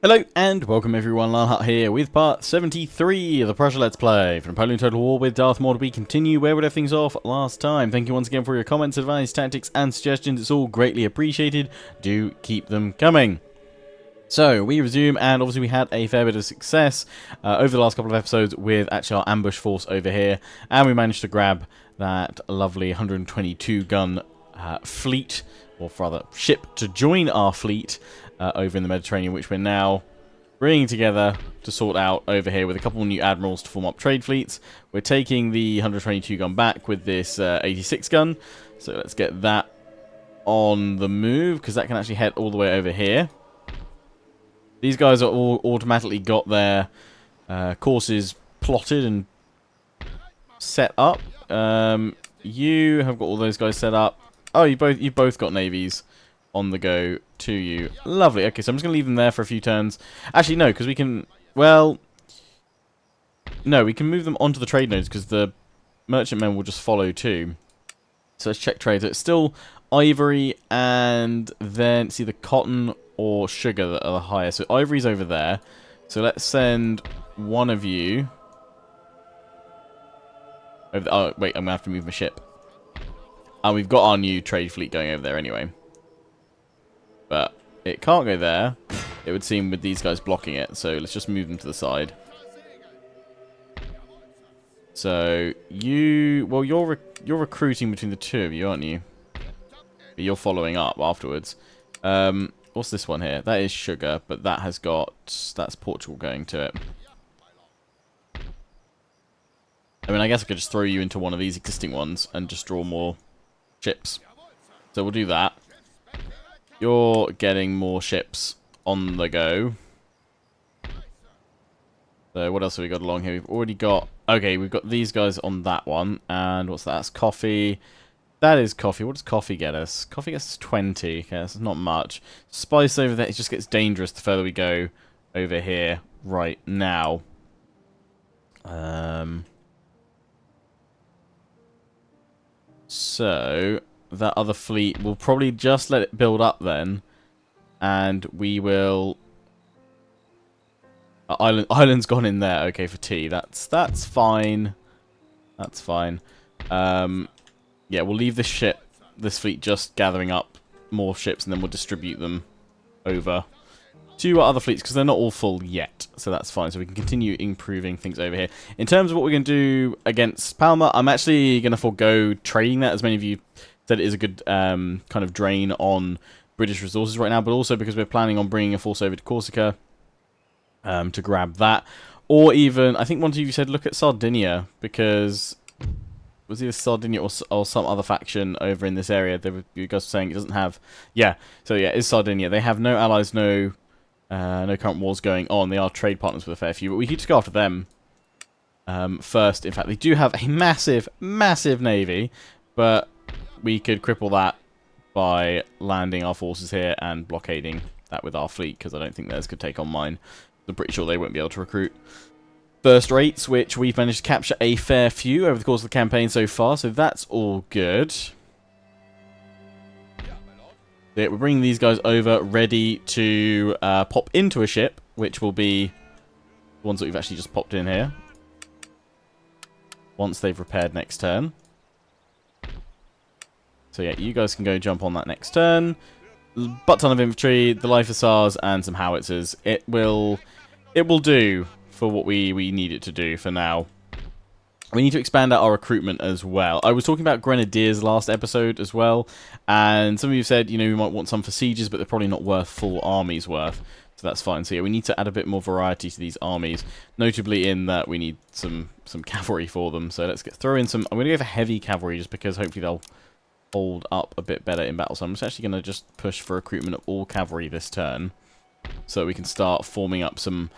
Hello and welcome everyone, Lionheart here with part 73 of the Prussia Let's Play. For Napoleon Total War with Darthmod, we continue where we left things off last time. Thank you once again for your comments, advice, tactics and suggestions. It's all greatly appreciated. Do keep them coming. So, we resume, and obviously we had a fair bit of success over the last couple of episodes with actually our ambush force over here. And we managed to grab that lovely 122 gun fleet, or rather ship, to join our fleet over in the Mediterranean, which we're now bringing together to sort out over here with a couple new admirals to form up trade fleets. We're taking the 122 gun back with this 86 gun, so let's get that on the move, because that can actually head all the way over here. These guys are all automatically got their courses plotted and set up. You have got all those guys set up. Oh, you both got navies on the go to you. Lovely. Okay, so I'm just going to leave them there for a few turns. Actually, no, because we can... Well... No, we can move them onto the trade nodes, because the merchantmen will just follow too. So let's check trade. So it's still ivory and then... See, the cotton or sugar that are the highest. So ivory's over there. So let's send one of you... Over the, oh, wait, I'm going to have to move my ship. And we've got our new trade fleet going over there anyway. But it can't go there, it would seem, with these guys blocking it. So let's just move them to the side. So you... Well, you're recruiting between the two of you, aren't you? But you're following up afterwards. What's this one here? That is sugar, but that has got... That's Portugal going to it. I mean, I guess I could just throw you into one of these existing ones and just draw more ships. So we'll do that. You're getting more ships on the go. So what else have we got along here? We've already got... Okay, we've got these guys on that one. And what's that? That's coffee. That is coffee. What does coffee get us? Coffee gets us 20. Okay, that's not much. Spice over there, it just gets dangerous the further we go over here right now. So... that other fleet, we'll probably just let it build up then, and we will... Island's gone in there, okay, for tea. That's fine. That's fine. Yeah, we'll leave this fleet just gathering up more ships, and then we'll distribute them over to our other fleets, because they're not all full yet, so that's fine. So we can continue improving things over here. In terms of what we're going to do against Palma, I'm actually going to forego trading that, as many of you said it is a good kind of drain on British resources right now, but also because we're planning on bringing a force over to Corsica to grab that. Or even, I think one of you said look at Sardinia, because was either Sardinia or some other faction over in this area. You guys were saying it doesn't have... Yeah, so yeah, it's Sardinia. They have no allies, no current wars going on. They are trade partners with a fair few, but we could just go after them first. In fact, they do have a massive, massive navy, but... we could cripple that by landing our forces here and blockading that with our fleet, because I don't think theirs could take on mine. I'm pretty sure they won't be able to recruit first rates, which we've managed to capture a fair few over the course of the campaign so far, so that's all good. Yeah, we're bringing these guys over ready to pop into a ship, which will be the ones that we've actually just popped in here once they've repaired next turn. So yeah, you guys can go jump on that next turn. Butt ton of infantry, the life hussars, and some howitzers. It will do for what we need it to do for now. We need to expand out our recruitment as well. I was talking about grenadiers last episode as well, and some of you said, you know, we might want some for sieges, but they're probably not worth full armies worth. So that's fine. So yeah, we need to add a bit more variety to these armies, notably in that we need some cavalry for them. So let's throw in some... I'm going to go for heavy cavalry just because hopefully they'll hold up a bit better in battle. So I'm just actually going to just push for recruitment of all cavalry this turn, so we can start forming up some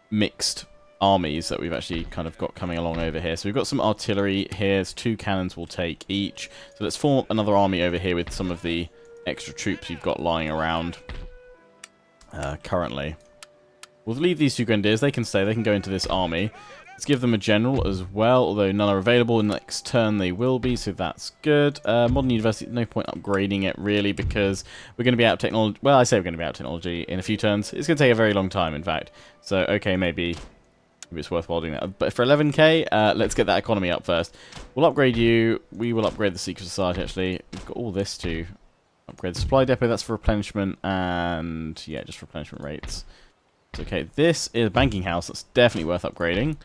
mixed armies that we've actually kind of got coming along over here. So we've got some artillery here. There's 2 cannons we'll take each. So let's form up another army over here with some of the extra troops you've got lying around currently. We'll leave these 2 grenadiers. They can stay. They can go into this army. Let's give them a general as well, although none are available. Next turn they will be, so that's good. Modern University, no point upgrading it really, because we're going to be out of technology. Well, I say we're going to be out of technology in a few turns. It's going to take a very long time, in fact. So, okay, maybe it's worthwhile doing that. But for 11k, let's get that economy up first. We'll upgrade you. We will upgrade the Secret Society, actually. We've got all this to upgrade the supply depot. That's for replenishment, and yeah, just replenishment rates. So, okay, this is a banking house. That's definitely worth upgrading.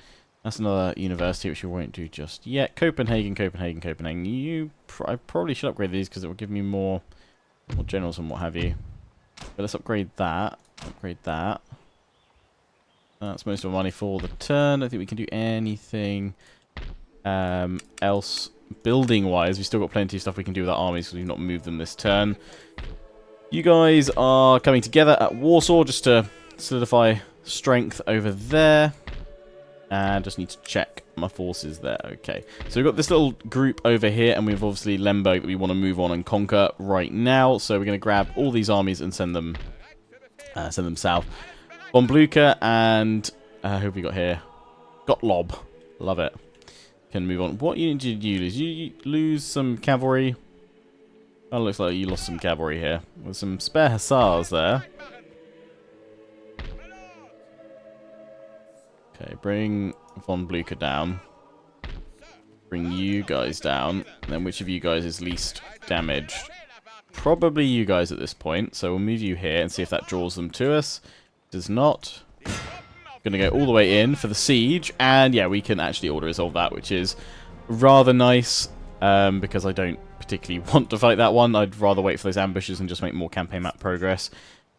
That's another university, which we won't do just yet. Copenhagen, Copenhagen, Copenhagen. I probably should upgrade these because it will give me more generals and what have you. But let's upgrade that. Upgrade that. That's most of our money for the turn. I think we can do anything else building-wise. We've still got plenty of stuff we can do with our armies because we've not moved them this turn. You guys are coming together at Warsaw just to solidify strength over there. And just need to check my forces there. Okay, so we've got this little group over here, and we've obviously Lemberg that we want to move on and conquer right now. So we're going to grab all these armies and send them south. Von Blucher and who have we got here? Gottlob. Love it. Can move on. What unit did you lose? You lose some cavalry. Oh, looks like you lost some cavalry here. With some spare hussars there. Okay, bring Von Blucher down. Bring you guys down. And then which of you guys is least damaged? Probably you guys at this point. So we'll move you here and see if that draws them to us. Does not. Going to go all the way in for the siege. And yeah, we can actually auto-resolve that, which is rather nice. Because I don't particularly want to fight that one. I'd rather wait for those ambushes and just make more campaign map progress.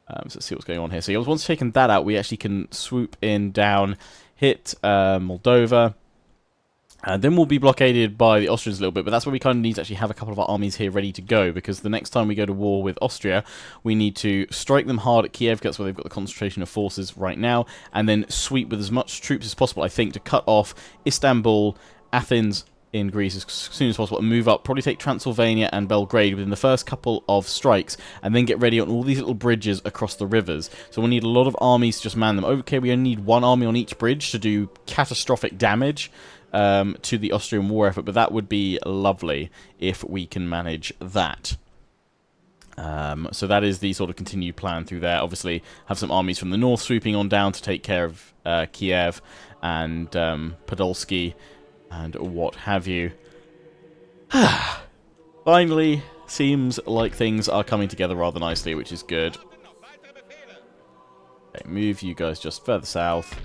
So let's see what's going on here. So once taken that out, we actually can swoop in down, hit Moldova, and then we'll be blockaded by the Austrians a little bit, but that's where we kind of need to actually have a couple of our armies here ready to go, because the next time we go to war with Austria, we need to strike them hard at Kiev, because that's where they've got the concentration of forces right now, and then sweep with as much troops as possible, I think, to cut off Istanbul, Athens, in Greece as soon as possible and move up, probably take Transylvania and Belgrade within the first couple of strikes, and then get ready on all these little bridges across the rivers. So we'll need a lot of armies to just man them. Okay, we only need one army on each bridge to do catastrophic damage to the Austrian war effort, but that would be lovely if we can manage that. So that is the sort of continued plan through there. Obviously, have some armies from the north swooping on down to take care of Kiev and Podolsky and what have you. Finally, seems like things are coming together rather nicely, which is good. Okay, move you guys just further south.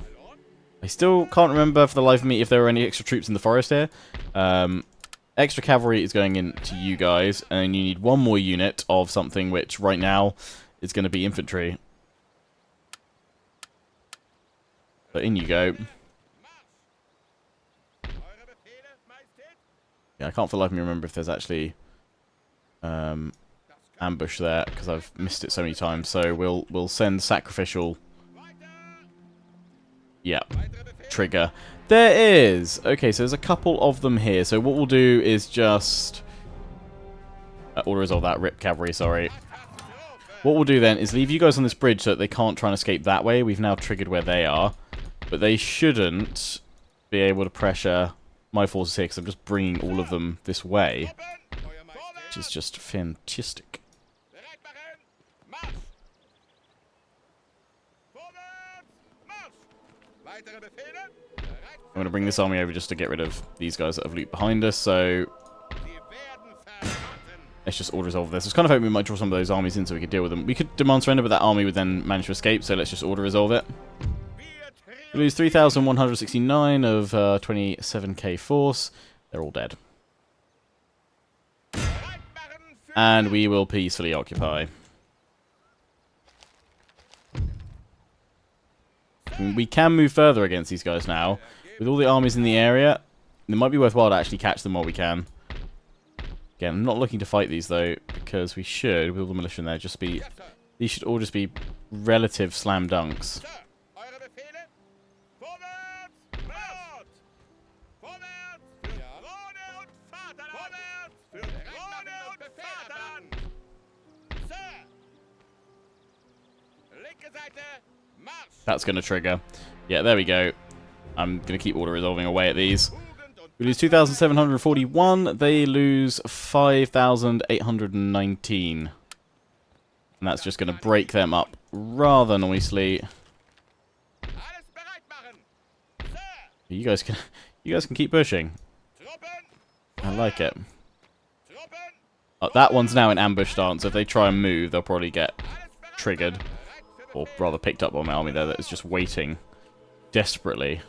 I still can't remember for the life of me if there were any extra troops in the forest here. Extra cavalry is going into you guys, and you need one more unit of something which right now is going to be infantry. So in you go. Yeah, I can't for the life of me remember if there's actually ambush there, because I've missed it so many times. So we'll send sacrificial. Yeah, trigger. There is. Okay, so there's a couple of them here. So what we'll do is just auto-resolve that. Rip cavalry. Sorry. What we'll do then is leave you guys on this bridge so that they can't try and escape that way. We've now triggered where they are, but they shouldn't be able to pressure my forces here, because I'm just bringing all of them this way, which is just fantastic. I'm going to bring this army over just to get rid of these guys that have looped behind us, so let's just auto-resolve this. I was kind of hoping we might draw some of those armies in so we could deal with them. We could demand surrender, but that army would then manage to escape, so let's just auto-resolve it. We lose 3,169 of 27k force. They're all dead. And we will peacefully occupy. We can move further against these guys now. With all the armies in the area, it might be worthwhile to actually catch them while we can. Again, I'm not looking to fight these, though, because we should, with all the militia in there, just be... These should all just be relative slam dunks. That's going to trigger. Yeah, there we go. I'm going to keep auto-resolving away at these. We lose 2,741. They lose 5,819. And that's just going to break them up rather nicely. You guys can keep pushing. I like it. Oh, that one's now in ambush stance, so if they try and move, they'll probably get triggered. Or rather picked up by my army there that is just waiting desperately.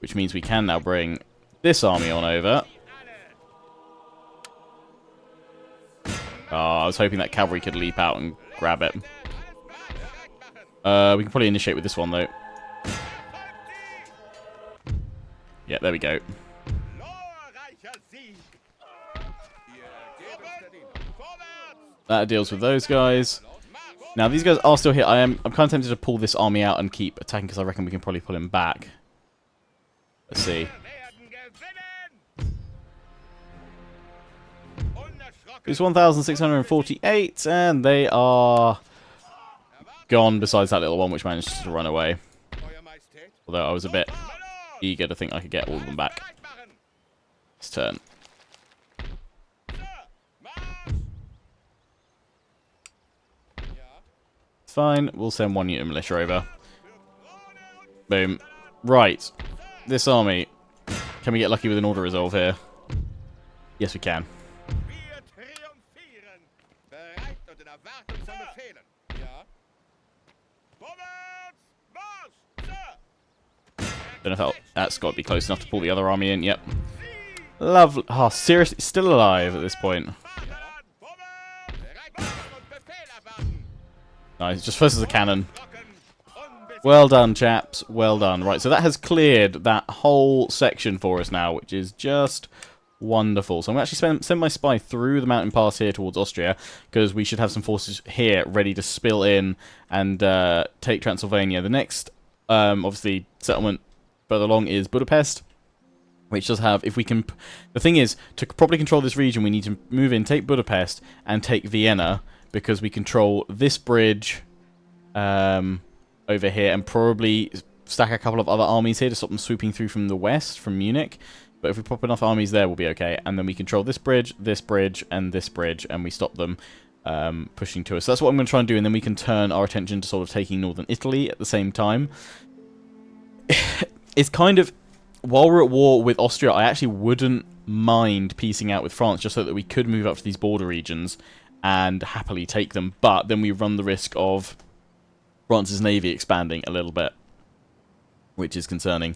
Which means we can now bring this army on over. Oh, I was hoping that cavalry could leap out and grab it. We can probably initiate with this one, though. Yeah, there we go. That deals with those guys. Now, these guys are still here. I'm kind of tempted to pull this army out and keep attacking, because I reckon we can probably pull him back. Let's see. It's 1,648, and they are gone, besides that little one which managed to run away. Although I was a bit eager to think I could get all of them back. This turn. Fine, we'll send one unit of militia over. Boom. Right. This army. Can we get lucky with an order resolve here? Yes, we can. Don't know if that's got to be close enough to pull the other army in. Yep. Lovely. Oh, seriously? Still alive at this point. Nice. Just first as a cannon. Well done, chaps. Well done. Right, so that has cleared that whole section for us now, which is just wonderful. So I'm actually send my spy through the mountain pass here towards Austria, because we should have some forces here ready to spill in and take Transylvania. The next, obviously, settlement further along is Budapest, which does have, if we can... The thing is, to properly control this region, we need to move in, take Budapest, and take Vienna, because we control this bridge over here, and probably stack a couple of other armies here to stop them swooping through from the west, from Munich. But if we pop enough armies there, we'll be okay. And then we control this bridge, and this bridge, and we stop them pushing to us. So that's what I'm going to try and do, and then we can turn our attention to sort of taking northern Italy at the same time. It's kind of... While we're at war with Austria, I actually wouldn't mind piecing out with France, just so that we could move up to these border regions and happily take them. But then we run the risk of France's navy expanding a little bit, which is concerning.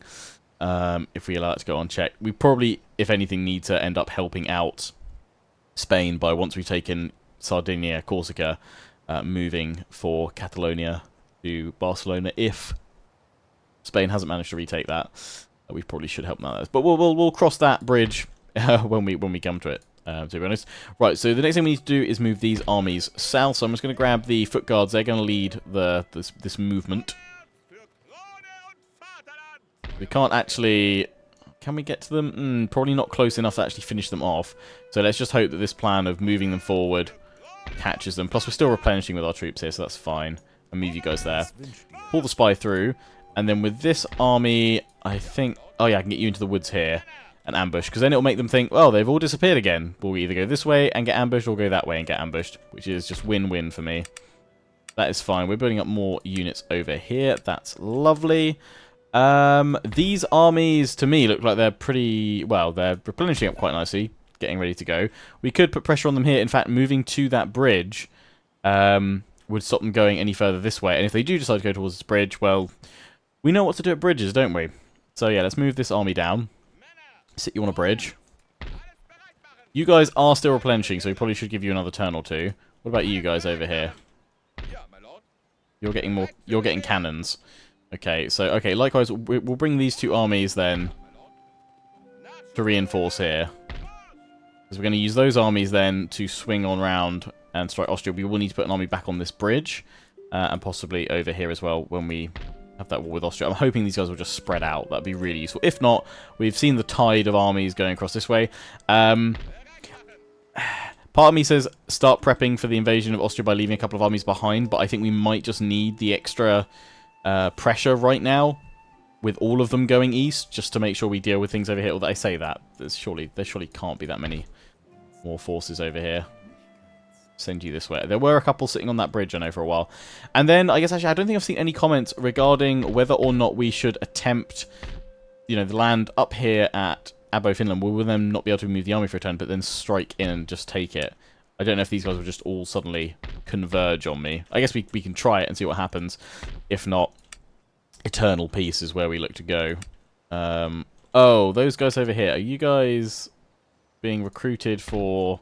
If we allow it to go unchecked, we probably, if anything, need to end up helping out Spain by, once we've taken Sardinia, Corsica, moving for Catalonia to Barcelona. If Spain hasn't managed to retake that, we probably should help them out. But we'll cross that bridge when we come to it. To be honest. Right, so the next thing we need to do is move these armies south. So I'm just going to grab the foot guards. They're going to lead this movement. We can't actually... Can we get to them? Probably not close enough to actually finish them off. So let's just hope that this plan of moving them forward catches them. Plus, we're still replenishing with our troops here, so that's fine. I'll move you guys there. Pull the spy through. And then with this army, I think... Oh yeah, I can get you into the woods here and ambush. Because then it'll make them think, well, they've all disappeared again. We'll either go this way and get ambushed, or go that way and get ambushed. Which is just win-win for me. That is fine. We're building up more units over here. That's lovely. These armies, to me, look like they're pretty... Well, they're replenishing up quite nicely. Getting ready to go. We could put pressure on them here. In fact, moving to that bridge would stop them going any further this way. And if they do decide to go towards this bridge, well, we know what to do at bridges, don't we? So yeah, let's move this army down. Sit you on a bridge. You guys are still replenishing, so we probably should give you another turn or two. What about you guys over here? You're getting more... You're getting cannons. Okay, so, okay, likewise, we'll bring these two armies then to reinforce here. Because we're going to use those armies then to swing on round and strike Austria. We will need to put an army back on this bridge, and possibly over here as well when we have that war with Austria. I'm hoping these guys will just spread out. That'd be really useful. If not, we've seen the tide of armies going across this way. Part of me says start prepping for the invasion of Austria by leaving a couple of armies behind, but I think we might just need the extra pressure right now with all of them going east, just to make sure we deal with things over here. Although I say that, there surely can't be that many more forces over here. Send you this way. There were a couple sitting on that bridge, I know, for a while. And then, I guess, actually, I don't think I've seen any comments regarding whether or not we should attempt, you know, the land up here at Abo, Finland. We will then not be able to move the army for a turn, but then strike in and just take it. I don't know if these guys will just all suddenly converge on me. I guess we can try it and see what happens. If not, eternal peace is where we look to go. Oh, those guys over here. Are you guys being recruited for...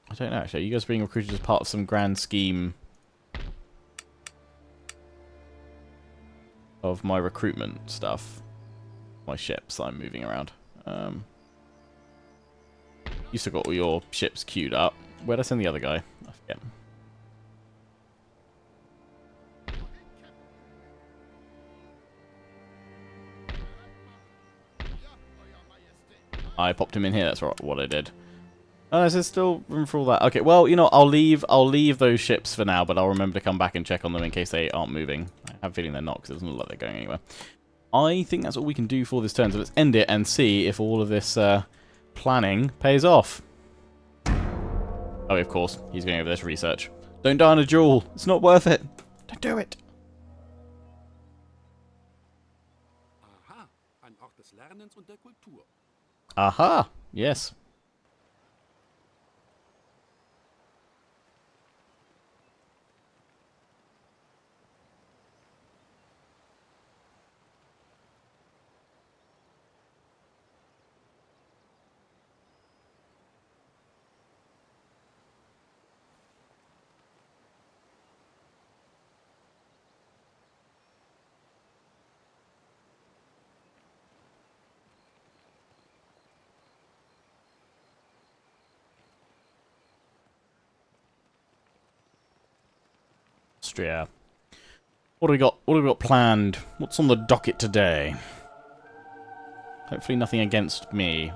I don't know, actually. Are you guys being recruited as part of some grand scheme of my recruitment stuff? My ships that I'm moving around. You still got all your ships queued up. Where'd I send the other guy? I forget. I popped him in here, that's what I did. Oh, is there still room for all that? Okay, well, you know, I'll leave those ships for now, but I'll remember to come back and check on them in case they aren't moving. I have a feeling they're not, because it doesn't look like they're going anywhere. I think that's all we can do for this turn, so let's end it and see if all of this planning pays off. Oh, of course, he's going over this research. Don't die on a duel. It's not worth it. Don't do it. Aha, ein Ort des Lernens und der Kultur. Aha, yes. Austria. What do we got? What do we got planned? What's on the docket today? Hopefully nothing against me.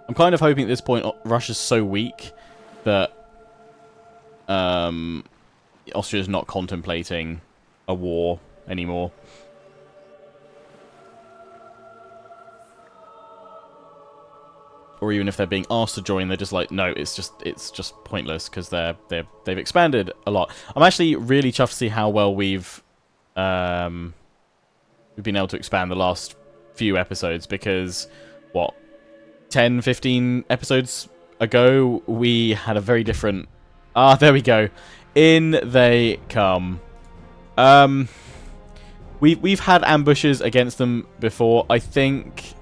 I'm kind of hoping at this point Russia's so weak that Austria's not contemplating a war anymore. Or even if they're being asked to join, they're just like, no, it's just pointless because they've expanded a lot. I'm actually really chuffed to see how well we've been able to expand the last few episodes, because what, 10, 15 episodes ago we had a very different... Ah, there we go. In they come. We've had ambushes against them before. I think,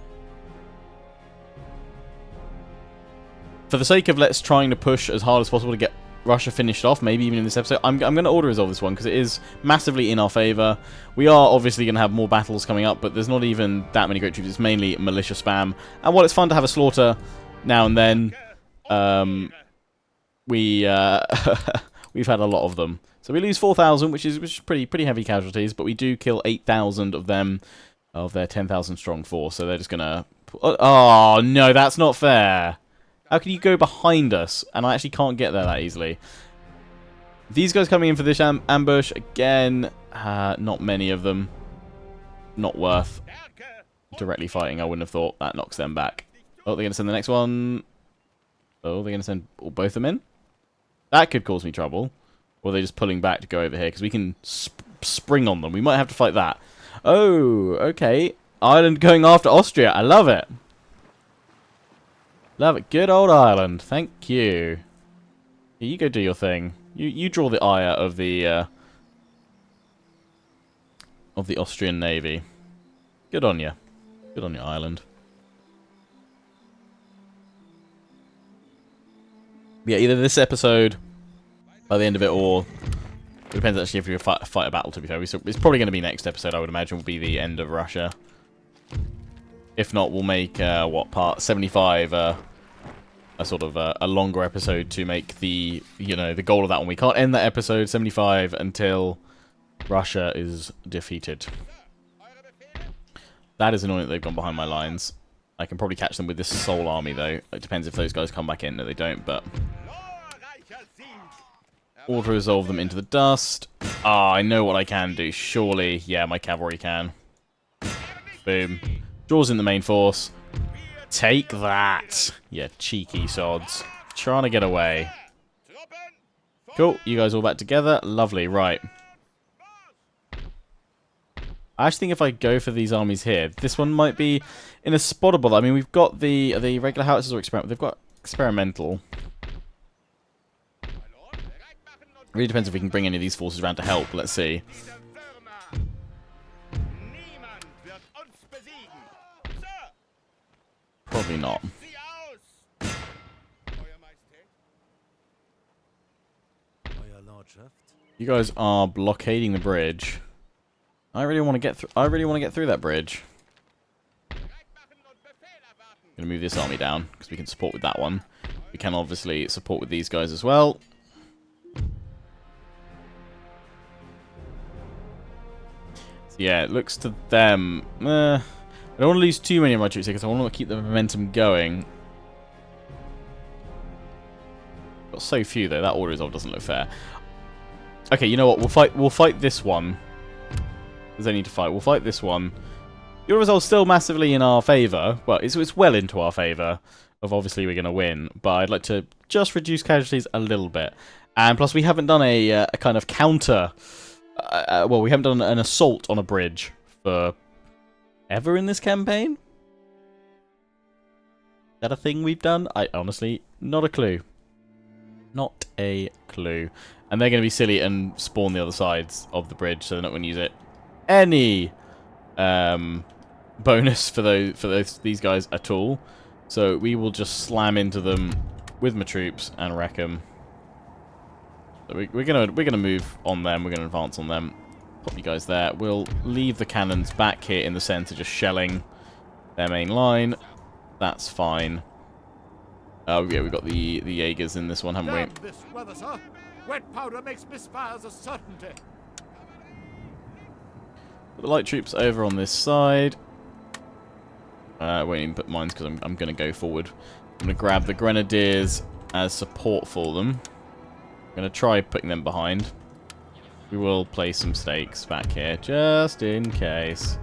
for the sake of let's trying to push as hard as possible to get Russia finished off, maybe even in this episode, I'm going to auto-resolve this one because it is massively in our favour. We are obviously going to have more battles coming up, but there's not even that many great troops. It's mainly militia spam. And while it's fun to have a slaughter now and then, we've had a lot of them. So we lose 4,000, which is pretty heavy casualties, but we do kill 8,000 of them, of their 10,000 strong force. So they're just going to... Oh, no, that's not fair. How can you go behind us? And I actually can't get there that easily. These guys coming in for this ambush, again, not many of them. Not worth directly fighting, I wouldn't have thought. That knocks them back. Oh, they're going to send the next one. Oh, they're going to send both of them in? That could cause me trouble. Or are they just pulling back to go over here? Because we can spring on them. We might have to fight that. Oh, okay. Ireland going after Austria. I love it. Love it. Good old Ireland. Thank you. Here, you go do your thing. You draw the ire of the Austrian Navy. Good on you. Good on you, Ireland. Yeah, either this episode, by the end of it, or it depends actually if we fight a battle, to be fair. It's probably going to be next episode, I would imagine, will be the end of Russia. If not, we'll make, what, part 75, a sort of a longer episode to make the, you know, the goal of that one. We can't end that episode 75 until Russia is defeated. That is annoying that they've gone behind my lines. I can probably catch them with this Soul Army, though. It depends if those guys come back in. No, they don't, but... auto-resolve them into the dust. Ah, I know what I can do, surely. Yeah, my cavalry can. Boom. Draws in the main force. Take that! Yeah, cheeky sods. Trying to get away. Cool, you guys all back together. Lovely, right. I actually think if I go for these armies here, this one might be in a spottable. I mean, we've got the regular howitzers or experimental. They've got experimental. Really depends if we can bring any of these forces around to help. Let's see. Probably not. You guys are blockading the bridge. I really want to get through. I really want to get through that bridge. I'm gonna move this army down because we can support with that one. We can obviously support with these guys as well. So yeah, it looks to them. I don't want to lose too many of my troops here because I want to keep the momentum going. Got so few though. That order resolve doesn't look fair. Okay, you know what? We'll fight this one. There's any to fight. We'll fight this one. Your result's still massively in our favour. Well, it's well into our favour. Of obviously we're going to win. But I'd like to just reduce casualties a little bit. And plus we haven't done a kind of counter. Well, we haven't done an assault on a bridge for ever in this campaign. Is that a thing we've done? I honestly, not a clue. Not a clue. And they're going to be silly and spawn the other sides of the bridge, so they're not going to use it. Any bonus for these guys at all. So we will just slam into them with my troops and wreck them. So we're gonna move on them. We're gonna advance on them. Pop you guys there. We'll leave the cannons back here in the center, just shelling their main line. That's fine. Oh yeah, we've got the Jaegers in this one, haven't we? This weather, sir. Wet powder makes misfires a certainty. The light troops over on this side. Won't even put mines because I'm going to go forward. I'm going to grab the grenadiers as support for them. I'm going to try putting them behind. We will place some stakes back here just in case.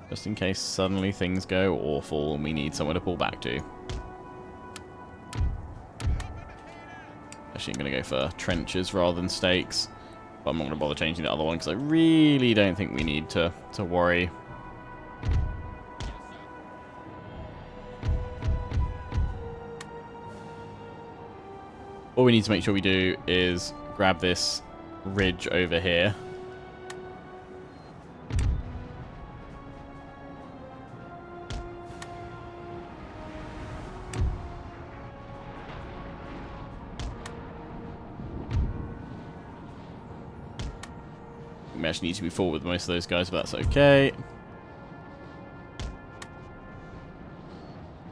Just in case suddenly things go awful and we need somewhere to pull back to. Actually, I'm going to go for trenches rather than stakes. But I'm not going to bother changing the other one because I really don't think we need to worry. All we need to make sure we do is grab this ridge over here. We actually need to be forward with most of those guys, but that's okay.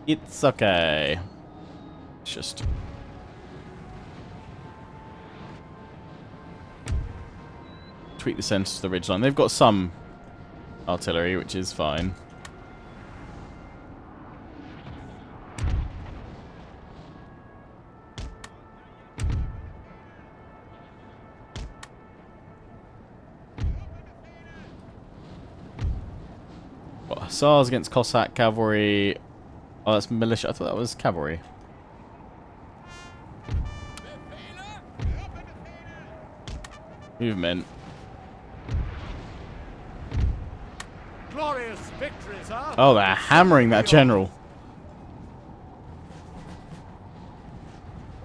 It's okay. It's just... tweak the center to the ridgeline. They've got some artillery, which is fine. What, Hussars against Cossack cavalry? Oh, that's militia. I thought that was cavalry. Movement. Glorious victories, huh? Oh, they're hammering that general.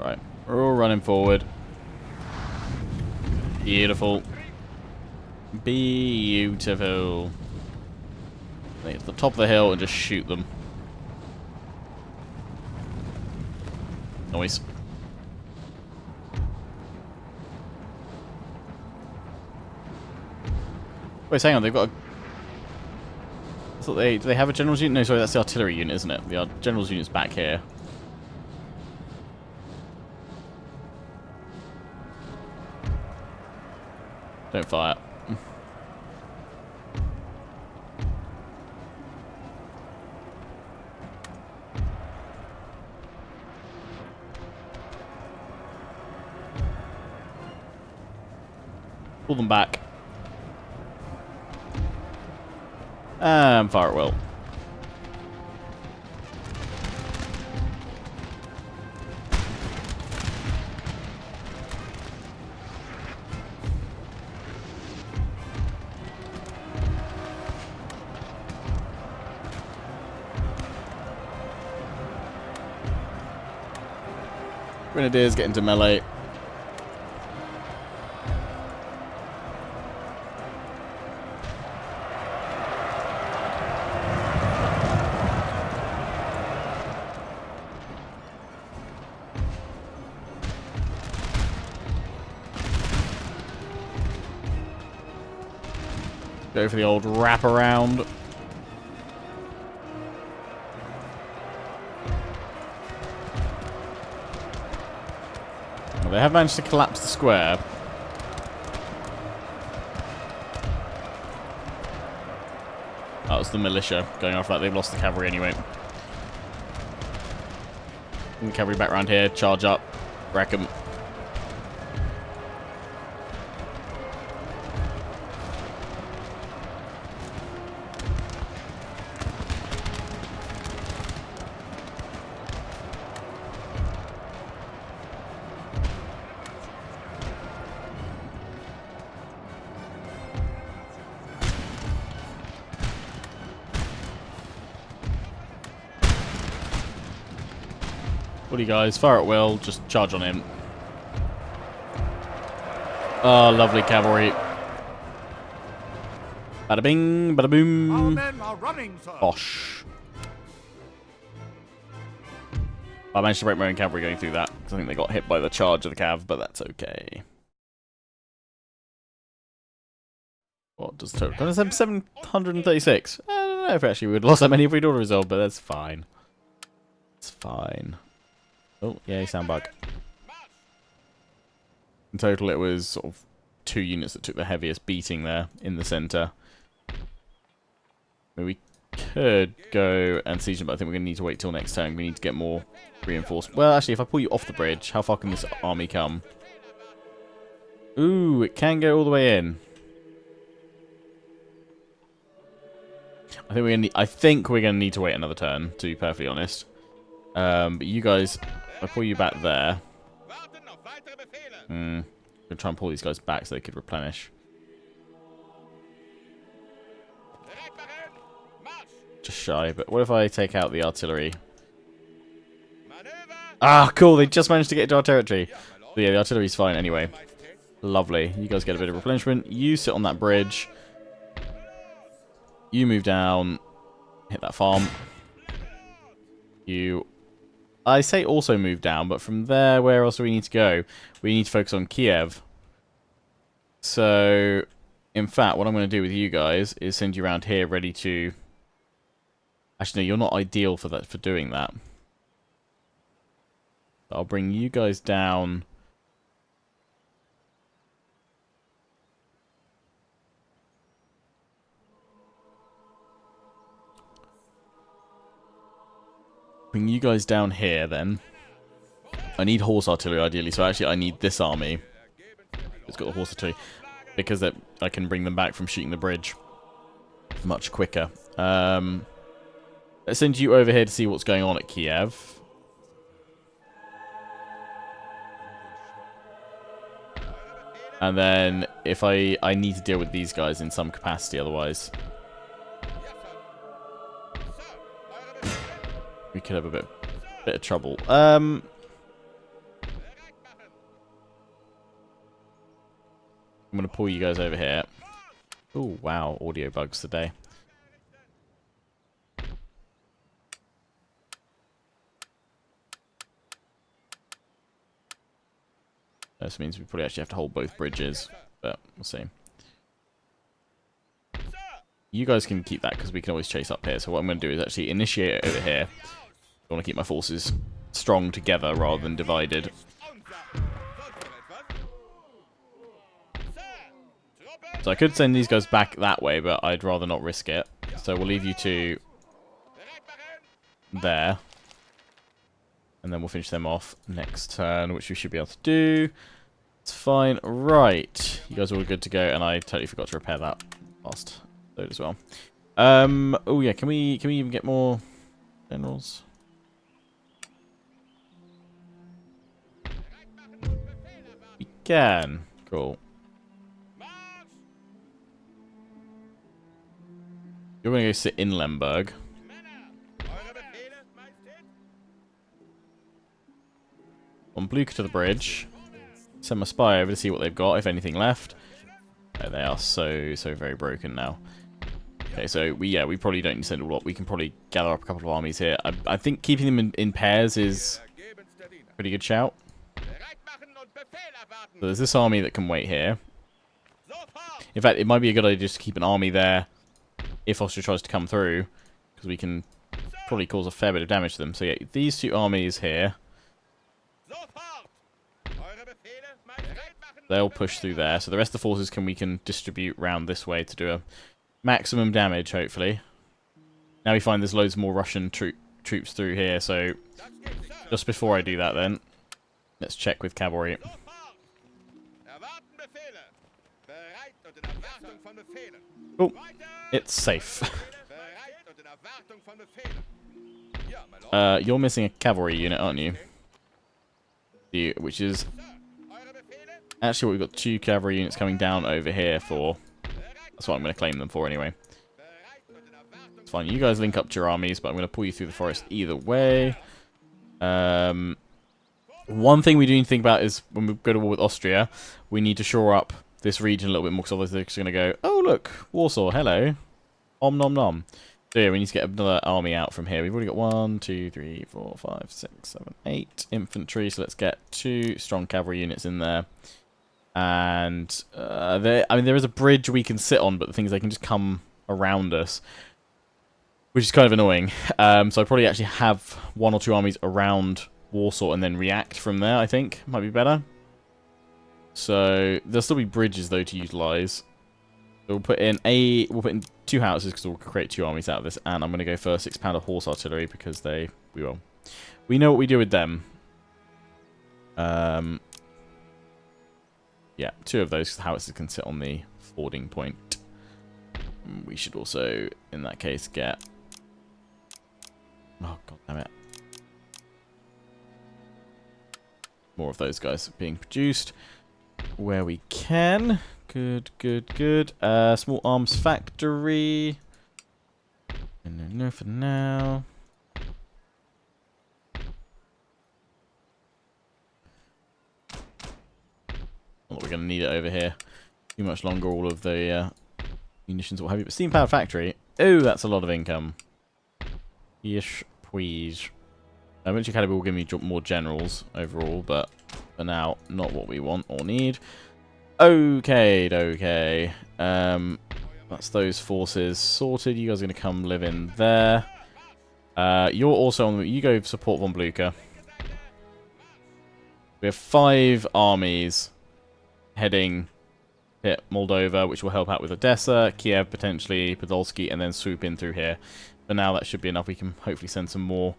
Right, we're all running forward. Beautiful. Beautiful. Get to the top of the hill and just shoot them. Noise. Wait, hang on, they've got a... I thought do they have a general's unit? No, sorry, that's the artillery unit, isn't it? The general's unit's back here. Don't fire. Pull them back. And fire at will. Grenadiers get into melee. Go for the old wraparound. Well, they have managed to collapse the square. That was the militia going off that. They've lost the cavalry anyway. Bring the cavalry back around here. Charge up. Wreck them. What do you guys? Fire at will. Just charge on him. Oh, lovely cavalry. Bada bing, bada boom. Our men are running, sir. Bosh. I managed to break my own cavalry going through that, because I think they got hit by the charge of the cav, but that's okay. What does total? 736. I don't know if actually we would have lost that many if we'd auto resolved, but that's fine. It's fine. Oh, yay, sound bug. In total, it was sort of 2 units that took the heaviest beating there in the centre. I mean, we could go and siege them, but I think we're going to need to wait till next turn. We need to get more reinforced. Well, actually, if I pull you off the bridge, how far can this army come? Ooh, it can go all the way in. I think we're gonna need to wait another turn, to be perfectly honest. But you guys, I'll pull you back there. I'm gonna try and pull these guys back so they could replenish. Just shy, but what if I take out the artillery? Ah, cool, they just managed to get into our territory. But yeah, the artillery's fine anyway. Lovely. You guys get a bit of replenishment. You sit on that bridge. You move down. Hit that farm. You... I say also move down, but from there, where else do we need to go? We need to focus on Kiev. So, in fact, what I'm going to do with you guys is send you around here ready to... Actually, no, you're not ideal for that, for doing that. I'll bring you guys down... Bring you guys down here, then. I need horse artillery, ideally, so actually I need this army. It's got the horse artillery. Because I can bring them back from shooting the bridge much quicker. Let's send you over here to see what's going on at Kiev. And then, if I need to deal with these guys in some capacity, otherwise... we could have a bit of trouble. I'm going to pull you guys over here. Oh, wow. Audio bugs today. This means we probably actually have to hold both bridges, but we'll see. You guys can keep that because we can always chase up here. So what I'm going to do is actually initiate it over here. I want to keep my forces strong together rather than divided. So I could send these guys back that way, but I'd rather not risk it. So we'll leave you two there. And then we'll finish them off next turn, which we should be able to do. It's fine. Right. You guys are all good to go, and I totally forgot to repair that last load as well. Oh yeah, can we even get more generals? We can. Cool. You're gonna go sit in Lemberg. On Blucher to the bridge. Send my spy over to see what they've got, if anything left. Oh, they are so very broken now. Okay, so we probably don't need to send a lot. We can probably gather up a couple of armies here. I think keeping them in pairs is a pretty good shout. So there's this army that can wait here. In fact, it might be a good idea just to keep an army there if Austria tries to come through, because we can probably cause a fair bit of damage to them. So yeah, these two armies here, they'll push through there. So the rest of the forces we can distribute round this way to do a maximum damage, hopefully. Now we find there's loads more Russian troops through here, so just before I do that then, let's check with cavalry. Oh, it's safe. You're missing a cavalry unit, aren't you? Which is actually what we've got 2 cavalry units coming down over here for. That's what I'm going to claim them for anyway. It's fine. You guys link up to your armies, but I'm going to pull you through the forest either way. One thing we do need to think about is when we go to war with Austria, we need to shore up this region a little bit more, because otherwise they're just going to go, oh look, Warsaw, hello. Om nom nom. So yeah, we need to get another army out from here. We've already got 1, 2, 3, 4, 5, 6, 7, 8 infantry, so let's get 2 strong cavalry units in there. And there is a bridge we can sit on, but the thing is they can just come around us, which is kind of annoying. So I probably actually have 1 or 2 armies around Warsaw and then react from there, I think. Might be better. So there'll still be bridges though to utilise. So we'll put in 2 houses because we'll create 2 armies out of this, and I'm going to go for 6 pounder horse artillery because we know what we do with them. Yeah, 2 of those howitzers can sit on the fording point. We should also, in that case, get... Oh, god damn it. More of those guys being produced where we can. Good, good, good. Small arms factory. No for now. Not that we're going to need it over here too much longer, all of the munitions or what have you. But steam powered factory. Oh, that's a lot of income. Yes, please. Military Academy will give me more generals overall, but for now, not what we want or need. Okay, okay. That's those forces sorted. You guys are going to come live in there. You're also on the... You go support von Blucher. We have 5 armies heading hit Moldova, which will help out with Odessa, Kiev potentially, Podolsky, and then swoop in through here. For now, that should be enough. We can hopefully send some more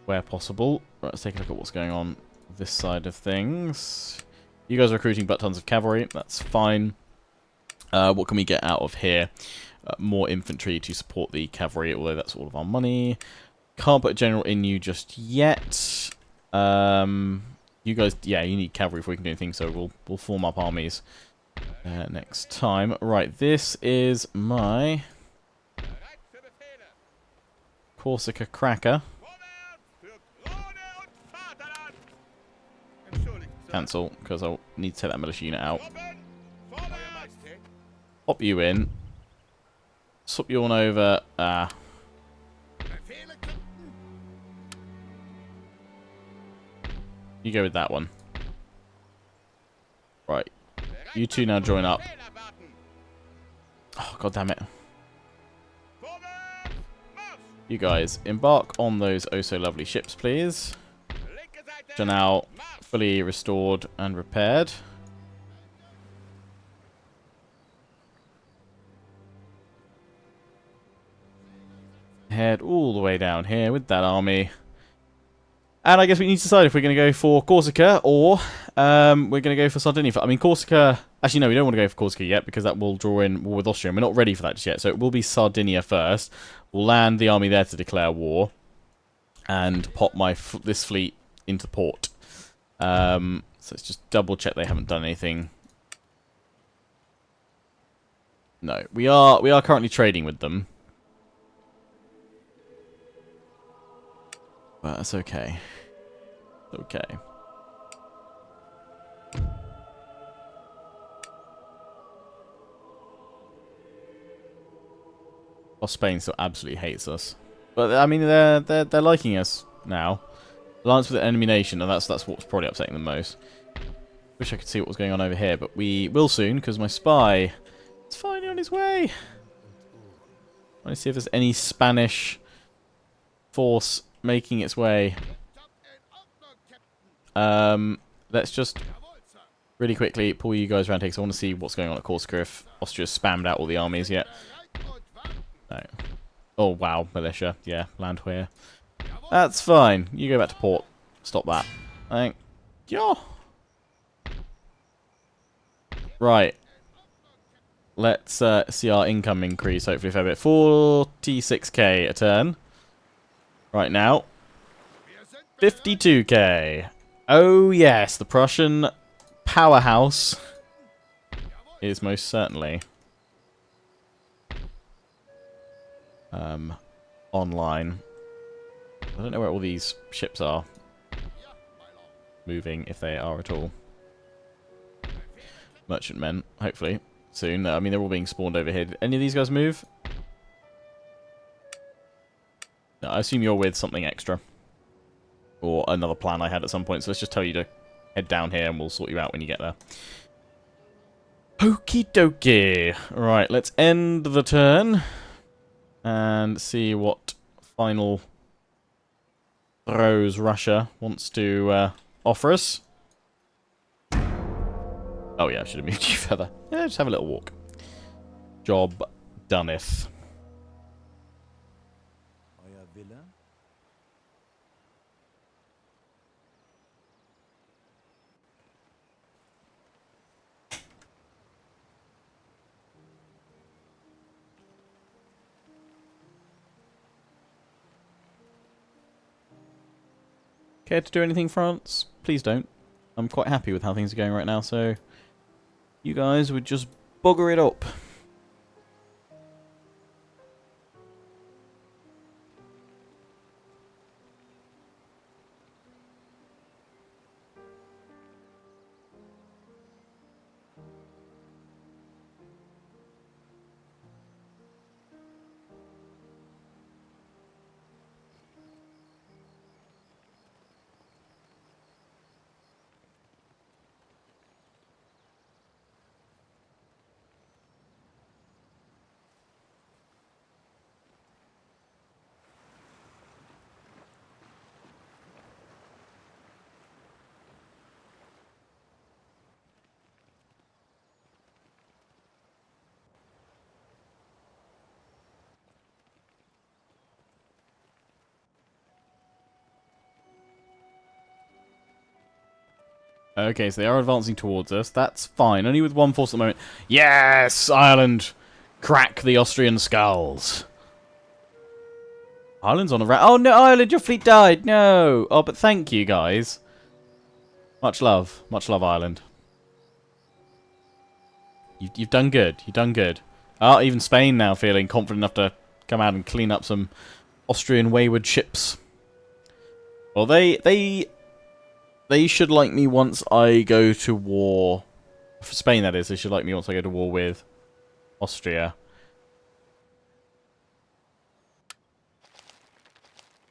where possible. Right, let's take a look at what's going on this side of things. You guys are recruiting but tons of cavalry. That's fine. What can we get out of here? More infantry to support the cavalry, although that's all of our money. Can't put a general in you just yet. You guys, yeah, you need cavalry if we can do anything, so we'll form up armies next time. Right, this is my Corsica Cracker. Cancel, because I'll need to take that militia unit out. Pop you in. Swap you on over. You go with that one. Right. You two now join up. Oh, god damn it. You guys embark on those oh so lovely ships, please. Which are now fully restored and repaired. Head all the way down here with that army. And I guess we need to decide if we're going to go for Corsica or we're going to go for Sardinia. I mean, Corsica... Actually, no, we don't want to go for Corsica yet because that will draw in war with Austria. And we're not ready for that just yet. So it will be Sardinia first. We'll land the army there to declare war. And pop this fleet into port. So let's just double check they haven't done anything. No, we are currently trading with them. But that's okay. Okay. Oh, Spain still absolutely hates us. But I mean, they're liking us now. Alliance with an enemy nation, and that's what's probably upsetting them most. Wish I could see what was going on over here, but we will soon because my spy is finally on his way. I want to see if there's any Spanish force making its way. Let's just really quickly pull you guys around here because I want to see what's going on at Corsica if Austria's spammed out all the armies yet. No. Oh, wow, militia. Yeah, land here. That's fine. You go back to port. Stop that. Thank you. Right. Let's see our income increase, hopefully, a fair bit. 46k a turn. Right now. 52k. Oh, yes. The Prussian powerhouse is most certainly online. I don't know where all these ships are moving, if they are at all. Merchantmen, hopefully, soon. I mean, they're all being spawned over here. Did any of these guys move? No, I assume you're with something extra. Or another plan I had at some point, so let's just tell you to head down here and we'll sort you out when you get there. Okie dokie. Right, let's end the turn and see what final throws Russia wants to offer us. Oh yeah, I should have moved you further. Yeah, just have a little walk. Job doneth. Care to do anything, France? Please don't. I'm quite happy with how things are going right now, so you guys would just bugger it up. Okay, so they are advancing towards us. That's fine. Only with one force at the moment. Yes! Ireland! Crack the Austrian skulls. Ireland's on a round. Oh no, Ireland, your fleet died. No. Oh, but thank you, guys. Much love. Much love, Ireland. You've done good. You've done good. Oh, even Spain now feeling confident enough to come out and clean up some Austrian wayward ships. Well, they should like me once I go to war. For Spain, that is. They should like me once I go to war with Austria.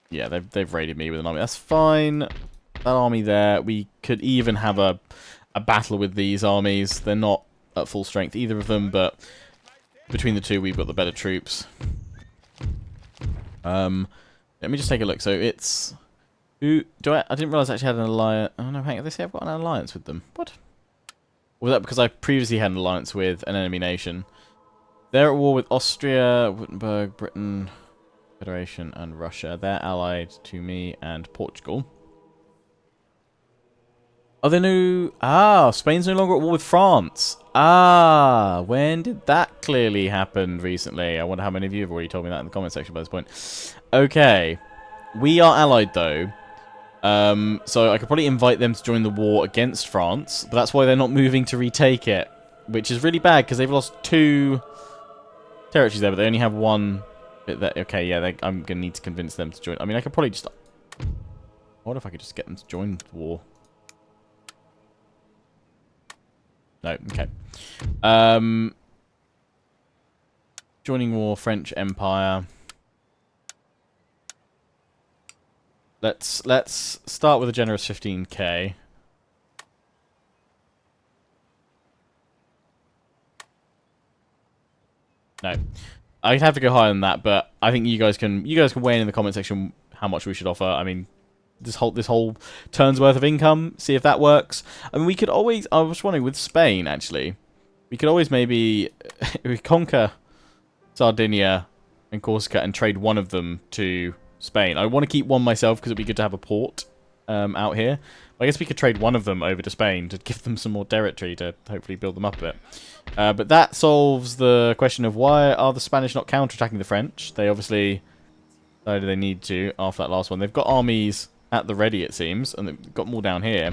Yeah, they've raided me with an army. That's fine. That army there. We could even have a battle with these armies. They're not at full strength, either of them, but between the two, we've got the better troops. Let me just take a look. So it's... I didn't realise I actually had an alliance. Oh no, hang on. They say I've got an alliance with them. What? Or was that because I previously had an alliance with an enemy nation? They're at war with Austria, Württemberg, Britain, Federation, and Russia. They're allied to me and Portugal. Oh, they knew... Ah, Spain's no longer at war with France. Ah, when did that clearly happen recently? I wonder how many of you have already told me that in the comment section by this point. Okay. We are allied, though. So I could probably invite them to join the war against France, but that's why they're not moving to retake it, which is really bad because they've lost 2 territories there, but they only have 1 bit there. Okay, yeah, I'm going to need to convince them to join. I mean, I could probably just... What if I could just get them to join the war? No, okay. Joining war, French Empire. Let's start with a generous 15k. No, I'd have to go higher than that, but I think you guys can weigh in the comment section how much we should offer. I mean, this whole turn's worth of income, see if that works. I mean, we could always... I was wondering with Spain actually, we could always maybe conquer Sardinia and Corsica and trade one of them to Spain. I want to keep one myself because it'd be good to have a port out here. I guess we could trade one of them over to Spain to give them some more territory to hopefully build them up a bit. But that solves the question of why are the Spanish not counterattacking the French? They obviously decided they need to after that last one. They've got armies at the ready, it seems, and they've got more down here.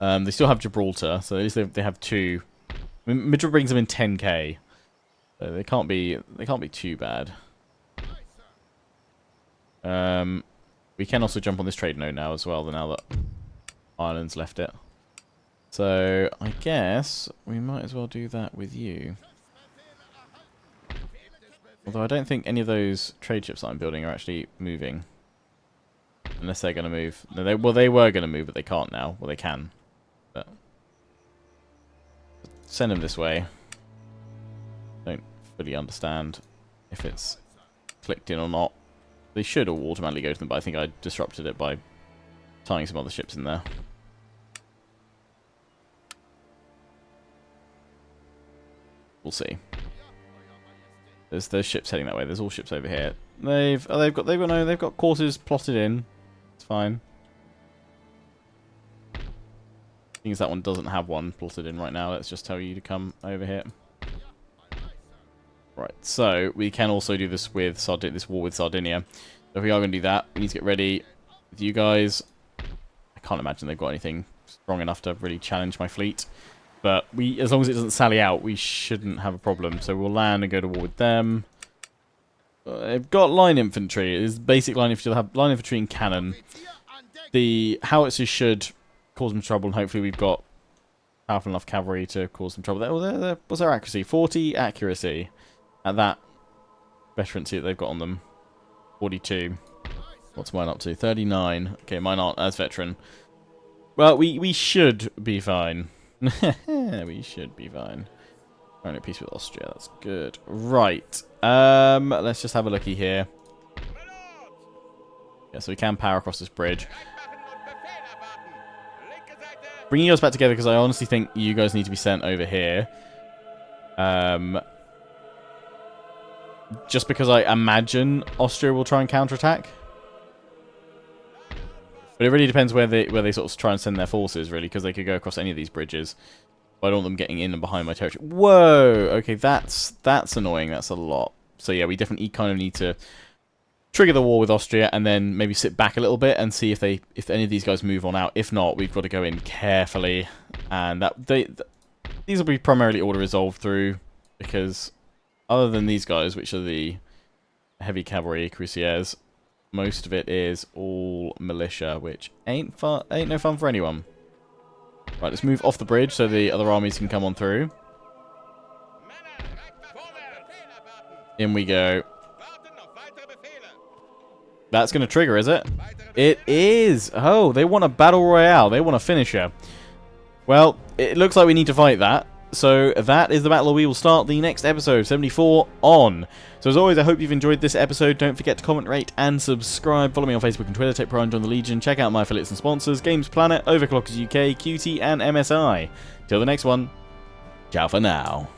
They still have Gibraltar, so at least they have 2. I mean, Madrid brings them in 10k, so they can't be too bad. We can also jump on this trade node now as well, now that Ireland's left it. So I guess we might as well do that with you. Although I don't think any of those trade ships that I'm building are actually moving. Unless they're going to move. No, they were going to move, but they can't now. Well, they can. But send them this way. Don't fully understand if it's clicked in or not. They should all automatically go to them, but I think I disrupted it by tying some other ships in there. We'll see. There's ships heading that way. There's all ships over here. They've got courses plotted in. It's fine. Thing is, that one doesn't have one plotted in right now. Let's just tell you to come over here. Right, so we can also do this with this war with Sardinia. So if we are going to do that, we need to get ready with you guys. I can't imagine they've got anything strong enough to really challenge my fleet. But as long as it doesn't sally out, we shouldn't have a problem. So we'll land and go to war with them. They've got line infantry. It is basic line infantry. They'll have line infantry and cannon. The howitzers should cause them trouble, and hopefully we've got powerful enough cavalry to cause them trouble. What's their accuracy? 40 accuracy at that veterancy that they've got on them. 42. What's mine up to? 39. Okay, mine aren't as veteran. Well, we should be fine. We should be fine. We're in a peace with Austria. That's good. Right. Let's just have a looky here. Yeah, so we can power across this bridge. Bringing you guys back together because I honestly think you guys need to be sent over here. Just because I imagine Austria will try and counterattack. But it really depends where they sort of try and send their forces, really, because they could go across any of these bridges. But I don't want them getting in and behind my territory. Whoa! Okay, that's annoying. That's a lot. So yeah, we definitely kind of need to trigger the war with Austria and then maybe sit back a little bit and see if any of these guys move on out. If not, we've got to go in carefully, and these will be primarily order resolved through, because other than these guys, which are the heavy cavalry cuirassiers, most of it is all militia, which ain't no fun for anyone. Right, let's move off the bridge so the other armies can come on through. In we go. That's going to trigger, is it? It is! Oh, they want a battle royale. They want a finisher. Well, it looks like we need to fight that. So that is the battle we will start the next episode, 74, on. So as always, I hope you've enjoyed this episode. Don't forget to comment, rate, and subscribe. Follow me on Facebook and Twitter. Take pride and join the Legion. Check out my affiliates and sponsors, Games Planet, Overclockers UK, QT, and MSI. Till the next one, ciao for now.